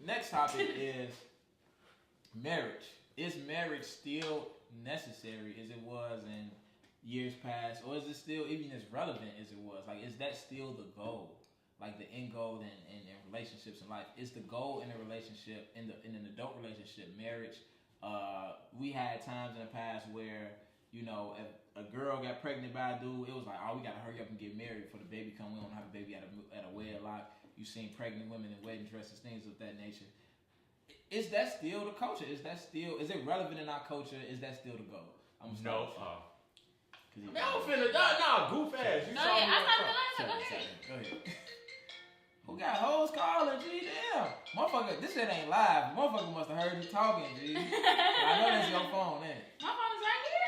Next topic is marriage. Is marriage still necessary as it was in years past, or is it still even as relevant as it was? Like, is that still the goal? Like the end goal in relationships in life is the goal in a relationship in an adult relationship, marriage. We had times in the past where if a girl got pregnant by a dude, it was like, oh, we gotta hurry up and get married before the baby come. We don't have a baby at a wedlock. You seen pregnant women in wedding dresses, things of that nature. Is that still the culture? Is it relevant in our culture? Is that still the goal? No. Goof ass. No, yeah, I'm not gonna lie. Go ahead. Who got hoes calling? G, damn. Motherfucker, this shit ain't live. Motherfucker must have heard you talking, G. I know that's your phone, ain't it? My phone is right here.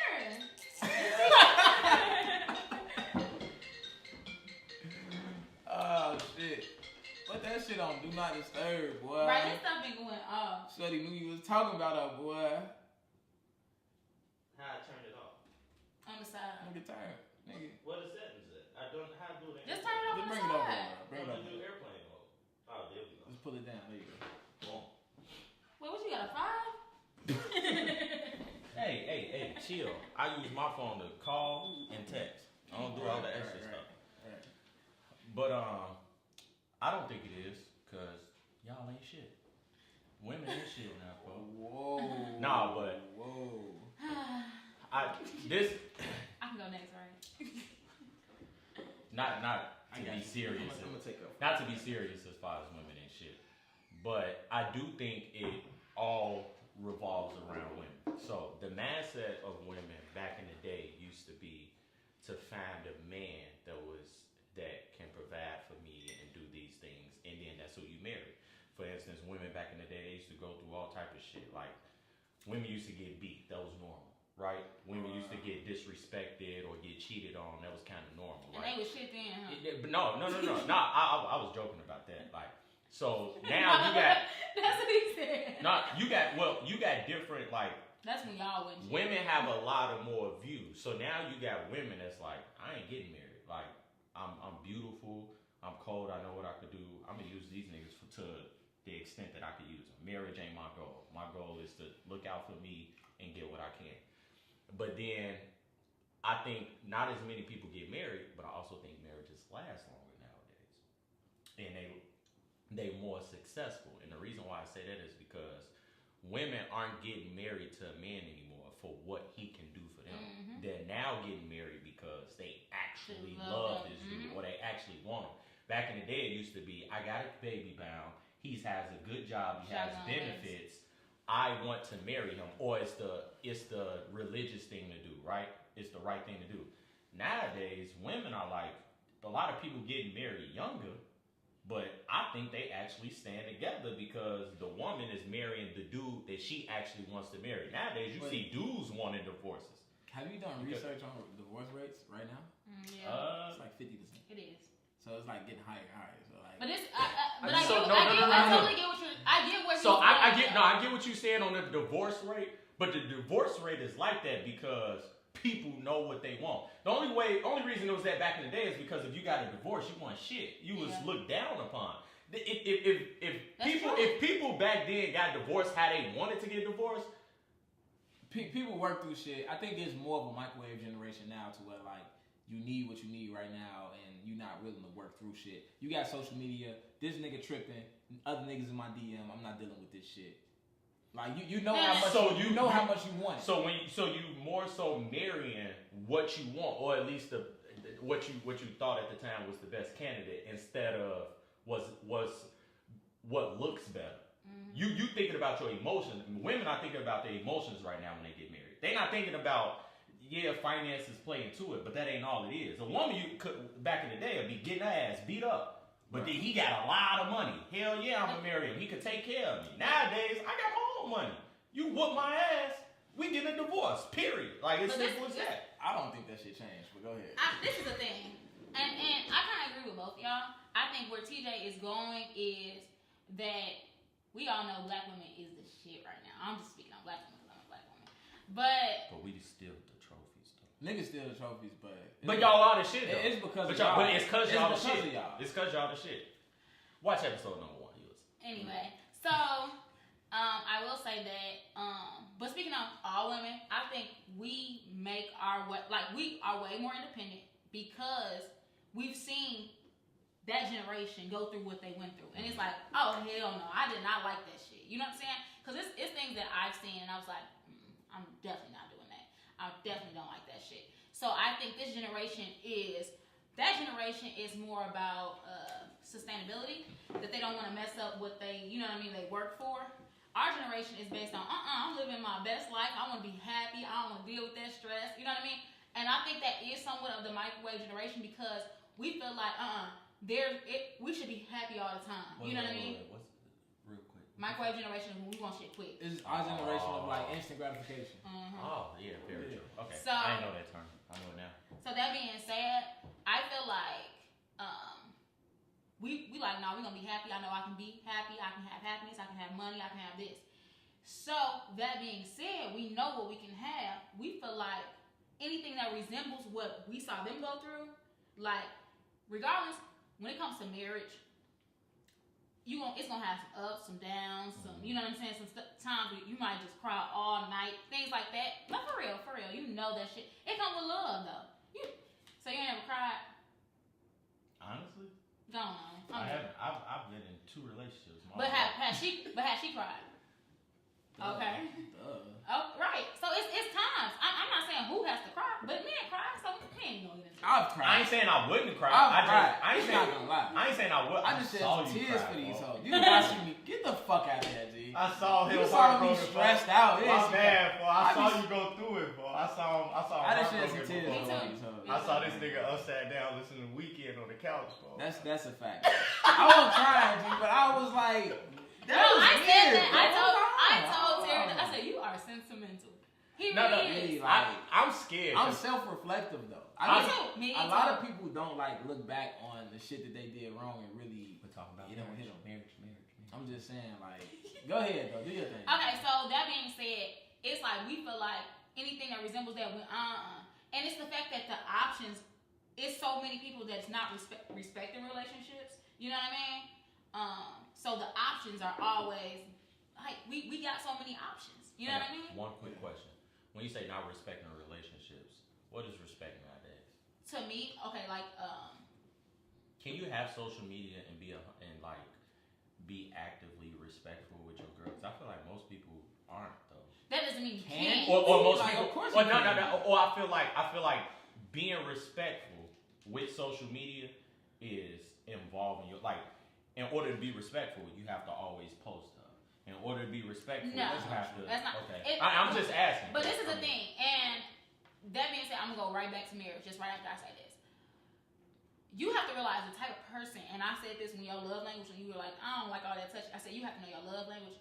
Oh, shit. Put that shit on Do Not Disturb, boy. Right, this stuff been going off. Shorty knew you was talking about her, boy. How I turned it off? On the side. Nigga tired. Nigga. What the settings at? I don't know how to do it. Just turn it off on the Bring it over. side. Bring it over. Do airplane mode. Oh, there we go. Just pull it down. There you go. Boom. Wait, what you got, a 5? Hey, chill. I use my phone to call and text. I don't do all that extra stuff. Right. But I don't think it is, cause y'all ain't shit. Women ain't shit now, bro. Whoa. Nah, but I can go next, right? not to be serious. I'm gonna take up. Not to be serious as far as women ain't shit, but I do think it all revolves around women. So the mindset of women back in the day used to be to find a man that can provide for me and do these things, and then that's who you marry. For instance, women back in the day, they used to go through all type of shit. Like, women used to get beat. That was normal, right? Women used to get disrespected or get cheated on. That was kind of normal, right? And they was shit then, huh? But no. I was joking about that. Like, so now you got... That's what he said. You got different, like... That's when y'all went. Women have a lot of more views. So now you got women that's like, I ain't getting married. Like, I'm beautiful. I'm cold. I know what I could do. I'm going to use these niggas to the extent that I could use them. Marriage ain't my goal. My goal is to look out for me and get what I can. But then I think not as many people get married, but I also think marriages last longer nowadays. And they more successful. And the reason why I say that is because women aren't getting married to a man anymore for what he can do for them. Mm-hmm. They're now getting married because they actually love this dude, or they actually want him. Back in the day, it used to be, I got a baby bound. He has a good job. He has benefits. I want to marry him. Or it's the religious thing to do, right? It's the right thing to do. Nowadays, women are like, a lot of people getting married younger, but I think they actually stand together because the woman is marrying the dude that she actually wants to marry. Nowadays, you see dudes wanting divorces. Have you done research on divorce rates right now? Yeah. It's like 50%. It is. So it's like getting higher and higher. So like, but it's I totally get what you're. I get what. So I get what you're saying on the divorce rate, but the divorce rate is like that because people know what they want. The only reason it was that back in the day is because if you got a divorce, you want shit. You was looked down upon. If people back then got divorced how they wanted to get divorced, people work through shit. I think there's more of a microwave generation now to where like you need what you need right now and you're not willing to work through shit. You got social media, this nigga tripping, other niggas in my DM, I'm not dealing with this shit. Like you know how much how much you want. So you more so marrying what you want, or at least what you thought at the time was the best candidate instead of what looks better. Mm-hmm. You thinking about your emotions. Women are thinking about their emotions right now when they get married. They're not thinking about finances play into it, but that ain't all it is. A woman you could back in the day would be getting her ass beat up, but then he got a lot of money. Hell yeah, I'm gonna marry him. He could take care of me. Nowadays, I got my own money. You whoop my ass, we get a divorce. Period. Like it's simple as that. I don't think that shit changed, but go ahead. This is the thing, and I kind of agree with both y'all. I think where TJ is going is that we all know black women is the shit right now. I'm just speaking on black women because I'm a black woman, but we still the trophies though. Niggas steal the trophies, but y'all are the shit though. It's because but of y'all. But it's because y'all the shit. Y'all. It's because y'all the shit. Watch episode number 1. You listen. Anyway, so I will say that. But speaking of all women, I think we make we are way more independent because we've seen that generation go through what they went through, and it's like, oh hell no, I did not like that shit. You know what I'm saying? Because it's things that I've seen, and I was like, I'm definitely not doing that. I definitely don't like that shit. So I think this generation is more about sustainability, that they don't want to mess up what they, you know what I mean, they work for. Our generation is based on, I'm living my best life. I want to be happy. I don't want to deal with that stress. You know what I mean? And I think that is somewhat of the microwave generation because we feel like, we should be happy all the time. You know what I mean? What's real quick? Microwave generation, we want shit quick. It's our generation of like instant gratification. Mm-hmm. Oh, yeah, very true. Okay. So, I didn't know that term. I know it now. So that being said, I feel like we like, no, we're gonna be happy. I know I can be happy, I can have happiness, I can have money, I can have this. So that being said, we know what we can have. We feel like anything that resembles what we saw them go through, like regardless, when it comes to marriage, it's gonna have some ups, some downs, some, you know what I'm saying, some times where you might just cry all night, things like that. But for real, you know that shit. It comes with love though. So you ain't ever cried? Honestly, Go on. I've been in 2 relationships. But has she cried? Okay. Oh, right. So it's times. I'm not saying who has to cry, but men cry, so we ain't gonna get into it. I've cried. I ain't saying I wouldn't cry. I ain't gonna lie. I ain't saying I would. I just said saw some you tears cry, for these bro. hoes. You watching me? Get the fuck out of here, G. I saw him. You saw me stressed out. My bad, boy. I saw you go through it, boy. I saw him. I just shed some tears Me for too. these hoes. I saw this nigga upside down listening to Weekend on the couch, bro. That's a fact. I wasn't crying, G, but I was like, that was I weird, said that. bro. I told Terry that. I said, you are sentimental. He really is. I'm scared. I'm self-reflective though. Me A too. lot of people don't like look back on the shit that they did wrong and really talk about hit them. marriage. I'm just saying, like, go ahead though, do your thing. Okay, so that being said, it's like we feel like anything that resembles that, and it's the fact that the options, it's so many people that's not respecting relationships. You know what I mean? So the options are always like we got so many options. You know what I mean? One quick question: when you say not respecting relationships, what is respect nowadays? To me, okay, like can you have social media and be actively respectful with your girls? I feel like most people aren't though. That doesn't mean you can't. Or most like, people. Of course Well, you can. no. Or I feel like being respectful with social media is involving your like. In order to be respectful, you have to always post stuff. In order to be respectful, No, you have to. that's not. Okay. I'm just asking. But this is the thing, and that being said, I'm gonna go right back to marriage just right after I say this. You have to realize the type of person, and I said this when your love language, when you were like, I don't like all that touch. I said you have to know your love language.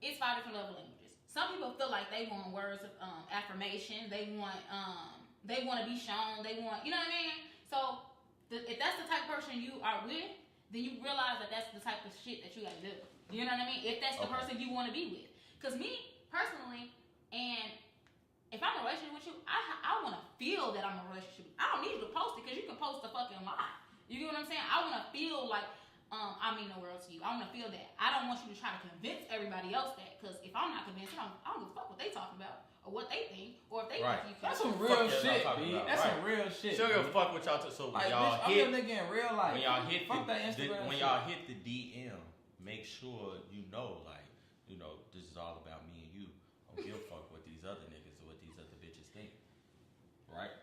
It's 5 different love languages. Some people feel like they want words of affirmation. They want to be shown. They want, you know what I mean. So if that's the type of person you are with, then you realize that that's the type of shit that you got to do. You know what I mean? If that's the person you want to be with. Because me personally, and if I'm in a relationship with you, I want to feel that I'm in a relationship. I don't need you to post it because you can post a fucking lie. You get what I'm saying? I want to feel like I mean the world to you. I want to feel that. I don't want you to try to convince everybody else that, because if I'm not convinced, I don't give a fuck what they talking about or what they think or if they think you can. That's some real shit, B. That's some real shit. Sure, give a fuck what y'all so like, y'all bitch, hit. I'm a nigga in real life. When y'all hit fuck that Instagram when shit. y'all hit the DM, make sure you know, like, you know, this is all about me and you. I don't give a fuck what these other niggas or what these other bitches think. Right?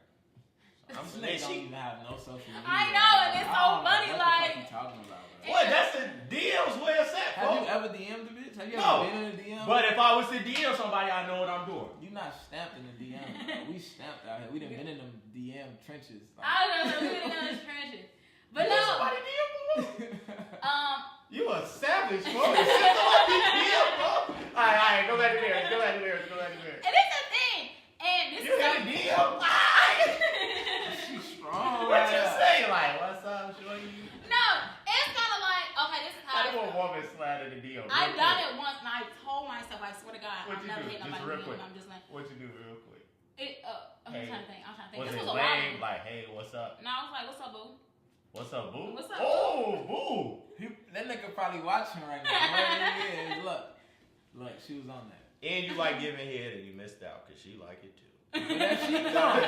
So I'm saying don't even have no social media. I know, and it's so funny, what like. the fuck you talking about, bro? What? That's the DM's where it's at, Have bro. you ever DM'd a bitch? Have you No. ever been in a DM? But if I was to DM somebody, I know what I'm doing. You not stamped in the DM. Bro. We stamped out here. We done been in them DM trenches. Like. I don't know, we didn't know those trenches. But You no, somebody DM, bro? um, You a savage, bro. You somebody DM, bro. Alright, go back to marriage. and it's a thing, and this You is got a DM? She's strong. What you say? Like, what's up, shorty? No, it's kind of like, okay, this is how How I do a feel. woman slide in the DM? I done it once, and I told myself, I swear to God, What'd I'm you never do? hitting Just nobody real DM. quick. I'm just like, What you do real quick? I'm Hey. trying to think. Was This it was a while lame? ago. Like, hey, what's up? No, I was like, what's up, boo? What's up, boo? What's up, Oh, boo. That nigga probably watching right now. Where he is. Look. Like, she was on that. And you like giving head and you missed out because she like it too. But that she come,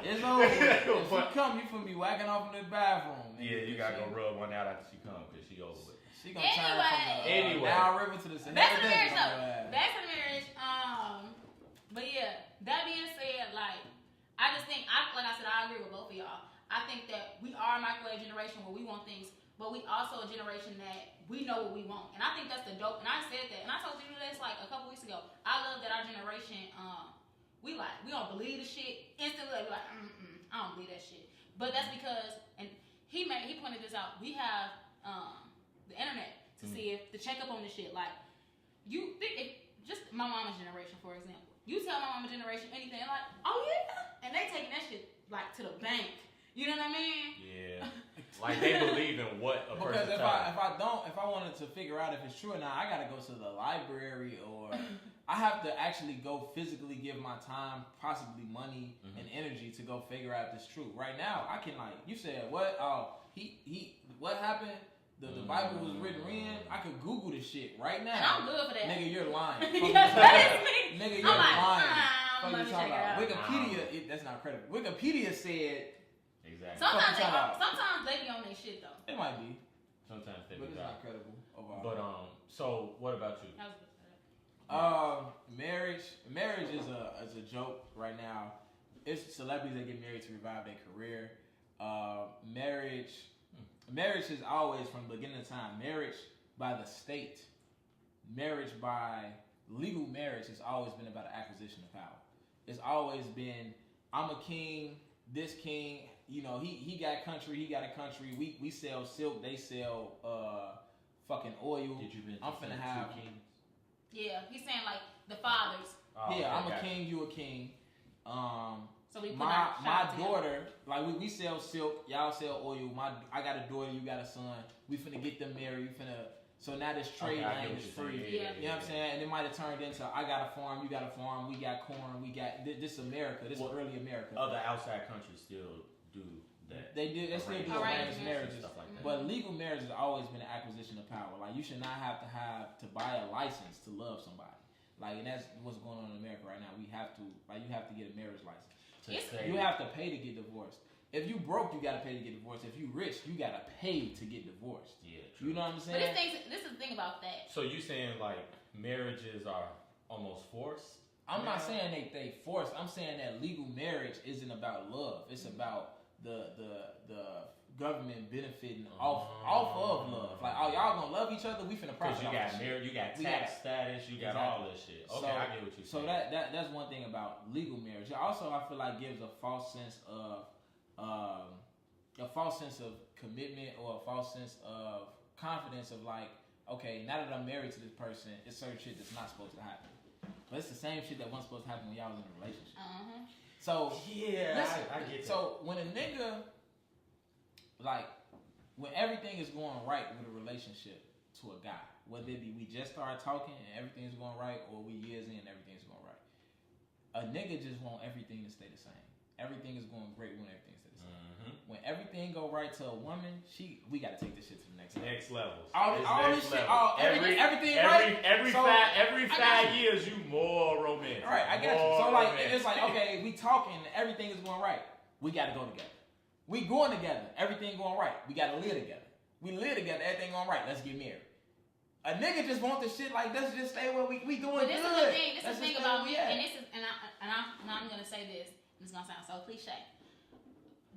it's over. If she come, you finna be whacking off in the bathroom. Yeah, you gotta go rub one out after she come because she over with. She gonna turn from the Nile River to the Sahara. Back to the marriage though. Back to the marriage. But yeah, that being said, like, I just think, like I said, I agree with both of y'all. I think that we are a microwave generation where we want things, but we also a generation that we know what we want. And I think that's the dope. And I said that, and I told you this like a couple weeks ago. I love that our generation, we don't believe the shit instantly. Like, I don't believe that shit. But that's because, and he pointed this out. We have the internet to see if to check up on this shit. Like, you think if just my mama's generation, for example. You tell my mama's generation anything, like, oh yeah, and they taking that shit like to the bank. You know what I mean? Yeah. Like they believe in what a person. Because if I wanted to figure out if it's true or not, I gotta go to the library or I have to actually go physically give my time, possibly money and energy to go figure out if it's true. Right now, I can like you said, what? Oh, he what happened? The Bible was written in. I could Google this shit right now. And I'm good for that. Nigga, you're lying. Yes, that is me. Nigga, you're lying. Let me check it out. Wikipedia, that's not credible. Wikipedia said. Exactly. Sometimes they be on their shit though. It might be. Sometimes they but be. But it's not credible overall. But so what about you? Marriage is a joke right now. It's celebrities that get married to revive their career. Marriage is always from the beginning of time. Marriage by the state, marriage by legal marriage has always been about the acquisition of power. It's always been, I'm a king, this king, you know, he got country, he got a country. We sell silk, they sell fucking oil. Did you mention I'm finna have kings? Yeah, he's saying like the fathers. Oh, yeah, okay. I'm a king, you a king. So we put my daughter, like we sell silk, y'all sell oil. I got a daughter, you got a son. We finna get them married. So now this trade lane is free. Yeah. You know what I'm saying? And it might have turned into I got a farm, you got a farm, we got corn, we got this America. This is early America. Other outside countries still do that. They still do arranged marriages. Stuff like that. But legal marriage has always been an acquisition of power. Like you should not have to buy a license to love somebody. Like, and that's what's going on in America right now. You have to get a marriage license. You have to pay to get divorced. If you broke, you gotta pay to get divorced. If you rich, you gotta pay to get divorced. Yeah, true. You know what I'm saying? But this is the thing about that. So you saying like marriages are almost forced? I'm not saying they forced. I'm saying that legal marriage isn't about love. It's about the government benefiting off of love. Like, oh, y'all gonna love each other? We finna profit. Because you got married, you got tax status, you got all this shit. Okay, I get what you're saying. So that's one thing about legal marriage. Also, I feel like gives a false sense of commitment or a false sense of confidence of like, okay, now that I'm married to this person, it's certain shit that's not supposed to happen. But it's the same shit that wasn't supposed to happen when y'all was in a relationship. So yeah, listen, I get that. So when a nigga, like, when everything is going right with a relationship to a guy, whether it be we just started talking and everything's going right, or we years in and everything's going right, a nigga just want everything to stay the same. Everything is going great when everything stays the same. When everything go right to a woman, we gotta take this shit to the next level. Next level. All this shit, everything right. Every 5 years, you more romantic. All right, I got you. So like, it's like, okay, we talking, everything is going right. We gotta go together. We going together, everything going right. We gotta live together. We live together, everything going right. Let's get married. A nigga just want the shit like, let's just stay where we doing good. This is the thing. This is the thing about me, and this is, and I'm gonna say this. It's gonna sound so cliche,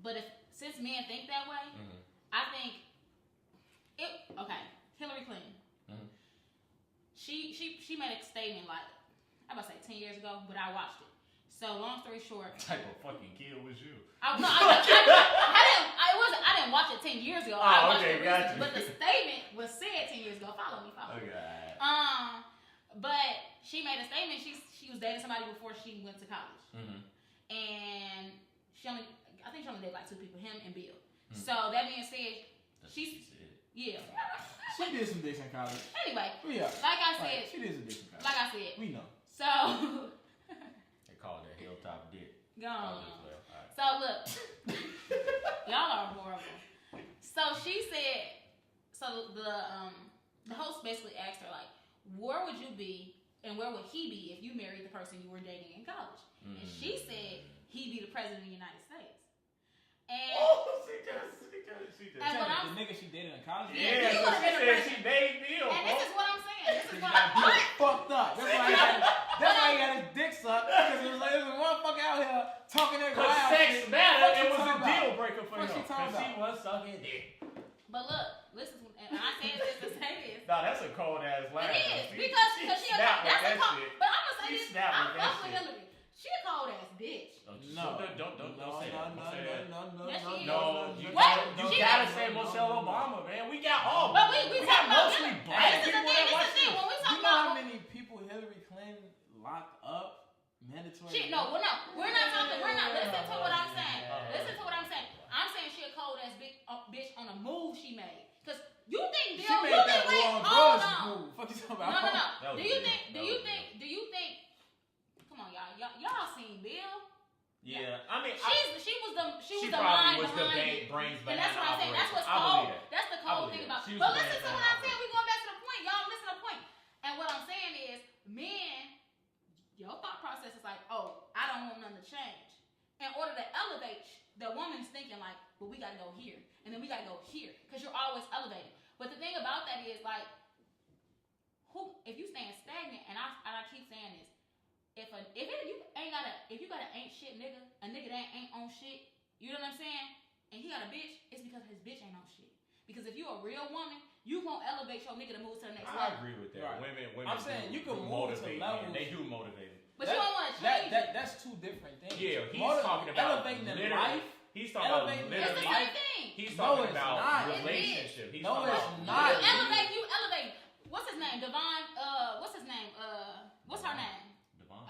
but since men think that way, I think it. Okay, Hillary Clinton. She made a statement like, I'm about to say 10 years ago, but I watched it. So long story short, what type of fucking kid was you? I didn't watch it 10 years ago. Oh, okay, gotcha. But the statement was said 10 years ago. Follow me. Okay. But she made a statement. She was dating somebody before she went to college, and I think she only dated like 2 people, him and Bill. So that being said, she did some dicks in college. Anyway, yeah. Like I said, she did some dicks in college. Like I said, we know. So they call it that hilltop dick. Go on. So look, y'all are horrible. So she said, so the host basically asked her like, where would you be and where would he be if you married the person you were dating in college? And she said he'd be the president of the United States. And And the nigga she dated in college? Yeah, so she said she made deal. And this is what I'm saying. This is what fucked up. That's why he got his dick sucked. Because it was like, there's a motherfucker out here talking that Because wild sex shit. mattered, it was a talking deal about? breaker for him. Because she was sucking dick. But look, listen, and I said this to say this. Nah, that's a cold ass laugh. It is, because she snapped with that's that a cold, shit. but I'm gonna say She this, snapped I'm with that fucking shit. Hillary. She a cold ass bitch. Don't say that. Yes, she is. No, you What? gotta say Michelle Obama, man. We got all. But we got talking about mostly Hillary. black This is the people thing. that watch This is the thing. When we You talk know how about many people Hillary Clinton locked up? Mandatory. shit, no, we're not talking. We're not. Listen to what I'm saying. Listen to what I'm saying. I'm saying she a cold ass bitch on a move she made. Cause you think She Bill, made you that think, wait, war on hold drugs on. move. Fuck you talking about? No. That was Do you good. think? Come on, y'all seen Bill? Yeah, I mean, She was the she mind probably was the behind it. brains And behind that's the what I'm saying. That's operation. what's I cold. believe that. That's the I cold believe thing that. about. She was But the listen to brains what behind I'm the saying. We're going back to the point. Y'all listen to the point. And what I'm saying is, men, your thought process is like, oh, I don't want nothing to change. In order to elevate, the woman's thinking like, well, we gotta go here, and then we gotta go here, because you're always elevating. But the thing about that is like, if you staying stagnant, and I keep saying this. If you got an ain't shit nigga, a nigga that ain't on shit, you know what I'm saying? And he got a bitch, it's because his bitch ain't on shit. Because if you a real woman, you gonna elevate your nigga to move to the next level. I agree with that. Right. Women. I'm saying you can do move to motivate levels. men. They do motivate. But you don't want to change it. That's two different things. Yeah, he's talking about elevating in literally. life. He's talking about Elevating It's the literally. same thing. He's No, talking it's about not. relationship. He's No, talking it's about not. You elevate. What's his name? Devon. What's his name? What's her name? Devon.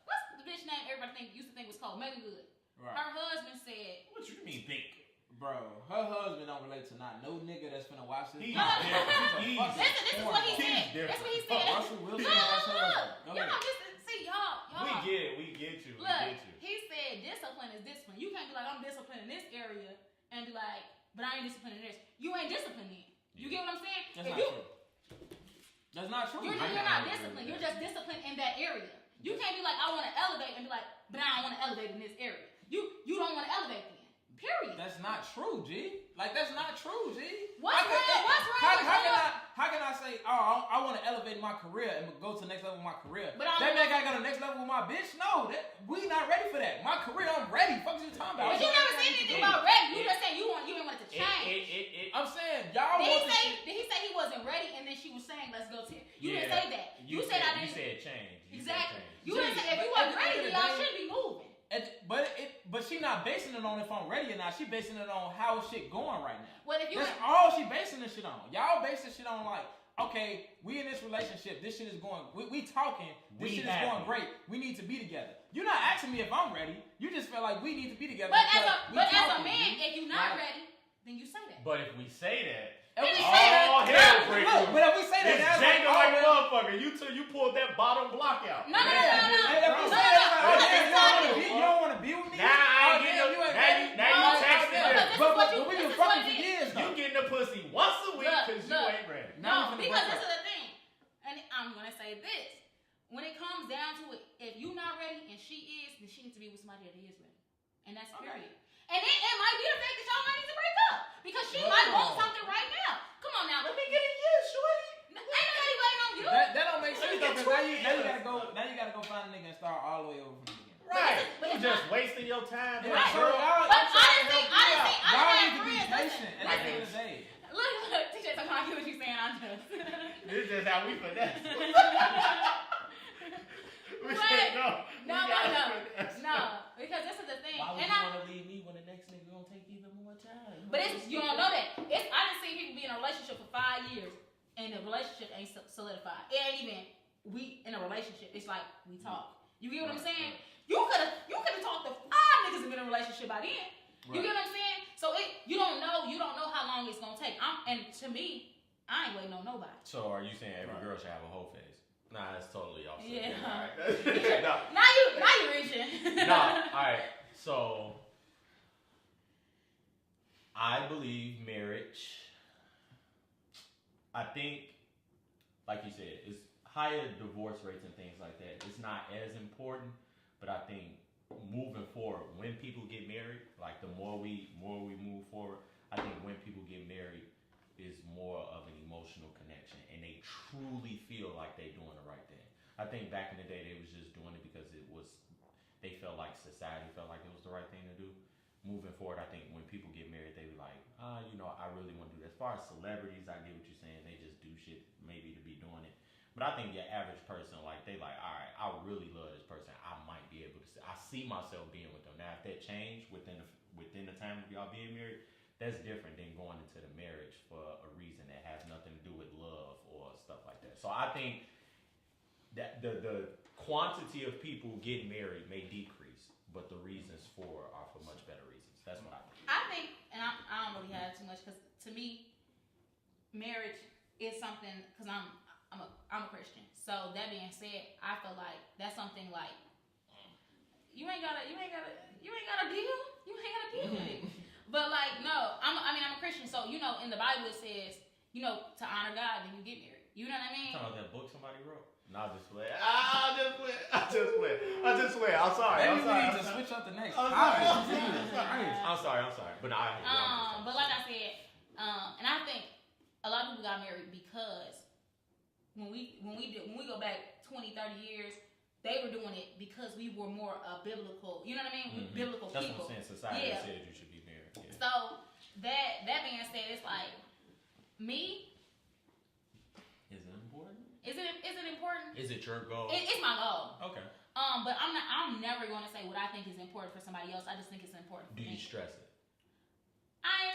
What's the bitch name everybody used to think was cold? Megan Good. Right. Her husband said. What you mean, think? Bro, her husband don't relate to not no nigga that's finna watch this. He's Listen, this is what he said. That's what he said. Russell Wilson. Look. Y'all listen. See, y'all. We get you. Look, he said discipline is discipline. You can't be like, I'm disciplined in this area and be like, but I ain't disciplined in this. You ain't disciplined in. You get what I'm saying? That's not true. You're not disciplined. You're just disciplined in that area. You can't be like, I want to elevate and be like, but I don't want to elevate in this area. You don't want to elevate then. Period. That's not true, G. Like, that's not true, G. What's wrong? How can I say, oh, I want to elevate my career and go to the next level of my career? But that mean I gotta go to the next level with my bitch? No, we not ready for that. My career, I'm ready. Fuck you talking about? But you never said anything about ready. You just said you didn't want it to change. I'm saying y'all Did he say he wasn't ready and then she was saying let's go to it? You didn't say that. You said I didn't. You said change. Exactly. You didn't say if you wasn't ready, y'all shouldn't be moving. But she not basing it on if I'm ready or not. She basing it on how shit going right now. Well, if you That's all she basing this shit on. Y'all base this shit on like, okay, we in this relationship. This shit is going. We talking. This shit is going great. We need to be together. You're not asking me if I'm ready. You just feel like we need to be together. But as a man, if you're not ready, then you say that. But if we say that. If we say that, hell break look, but if we say that, it's Django like a motherfucker. You pulled that bottom block out. No. If we say that, you don't want to be with me. Now I ain't getting now you texting her. But we been fucking for years. You getting the pussy once a week because you ain't ready. No, because this is the thing, and I'm gonna say this: when it comes down to it, if you're not ready and she is, then she needs to be with somebody that is ready, and that's period. And it might be the fact that y'all might need to break up because she might want something right now. Come on now, let me get in here, shorty. Ain't nobody waiting on you. That don't make sense though, because now you gotta go find a nigga and start all the way over from the beginning. Right. You just wasting your time. Right. So But I didn't have need to be friends. patient at the end of the day. Look, TJ, I get what you're saying. I'm just. This is just how we finesse. No, because this is the thing. Why would you want to leave me when the next nigga gonna take even more time? But you don't know that. I done seen people be in a relationship for 5 years and the relationship ain't solidified. It ain't even we in a relationship. It's like we talk. You get what I'm saying? You could have talked to 5 niggas and been in a relationship by then. You get what I'm saying? So you don't know how long it's gonna take. And to me, I ain't waiting on nobody. So are you saying every girl should have a whole face? Nah, that's totally off. Yeah. Right. No. Now you reaching. No. All right. So I believe marriage. I think like you said, it's higher divorce rates and things like that. It's not as important, but I think moving forward, when people get married, like the more we move forward, I think when people get married is more of an emotional connection, and they truly feel like they're doing the right thing. I think back in the day they was just doing it because they felt like society felt like it was the right thing to do. Moving forward, I think when people get married, they be like, I really want to do that. As far as celebrities, I get what you're saying. They just do shit maybe to be doing it. But I think your average person, like, they like, all right, I really love this person. I might be able to I see myself being with them. Now, if that changed within the time of y'all being married, that's different than going into the marriage for a reason that has nothing to do with love or stuff like that. So I think that the quantity of people getting married may decrease, but the reasons are for much better reasons. That's what I think. I think, and I don't really have too much, because to me, marriage is something, because I'm a Christian. So that being said, I feel like that's something like you ain't gotta deal with it. But like, no, I'm a Christian, so in the Bible it says, to honor God when you get married. You know what I mean? Talking about that book somebody wrote. No, I just play. I just play. I'm sorry. Maybe we need to switch up the next topic. I'm sorry. But but like I said, and I think a lot of people got married because when we go back 20, 30 years, they were doing it because we were more biblical. You know what I mean? Mm-hmm. Biblical That's people. That's what I'm saying. Society said you should be married. Yeah. So that being said, it's like me. Is it important? Is it important? Is it your goal? It's my goal. Okay. But I'm never going to say what I think is important for somebody else. I just think it's important for me. Do you stress it?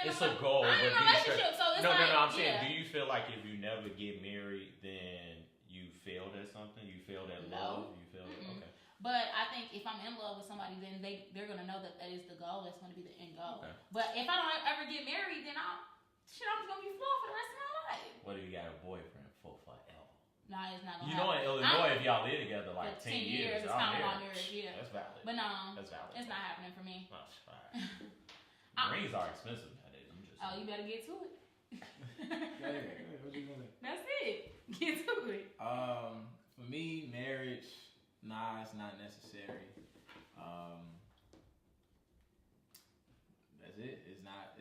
It's a goal. I'm in a relationship, so it's no. I'm yeah. saying, do you feel like if you never get married, then you failed at something? You failed at love? You failed at, okay. But I think if I'm in love with somebody, then they're going to know that is the goal. That's going to be the end goal. Okay. But if I don't ever get married, then I'm just going to be flawed for the rest of my life. What if you got a boyfriend for forever? Nah, it's not going to happen. You know, in Illinois, if y'all live together like 10 years, it's kind of about marriage, yeah. That's valid. But no, that's valid. It's not happening for me. That's fine. Rings are expensive nowadays. Oh, you better get to it. What you gonna? That's it. Get to it. For me, marriage, it's not necessary. That's it. It's not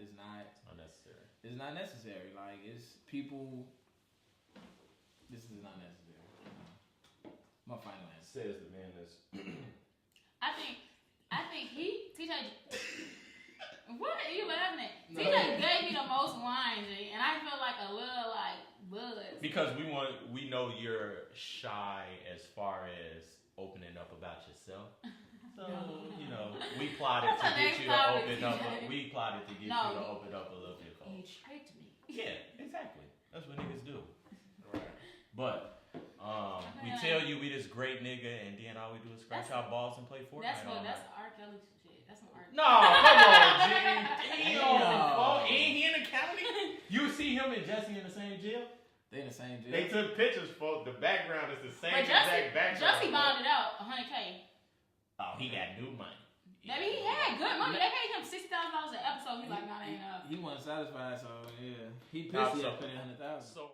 unnecessary. It's not necessary. Like, it's people. This is not necessary. My final answer. Says the man that's. I think TJ. What are you laughing at? No. TJ gave me the most wine, G, and I feel like a little like buzz. Because we know you're shy as far as opening up about yourself. So we plotted to get you to open up. We plotted to get you to open up a little bit. You tricked me. Yeah, exactly. That's what niggas do. Right. But we tell you we this great nigga, and then all we do is scratch our balls and play Fortnite. That's R. Kelly shit. That's some R. No, come on, G. Damn. Ain't he in the county? You see him and Jesse in the same jail? They in the same jail. They took pictures for the background is the same But exact background. Jesse bonded out $100K. Oh, he got new money. Maybe he had good money. They paid him $60,000 an episode. He's like, nah, that ain't enough. He wasn't satisfied, so yeah. He pissed he had $100,000. So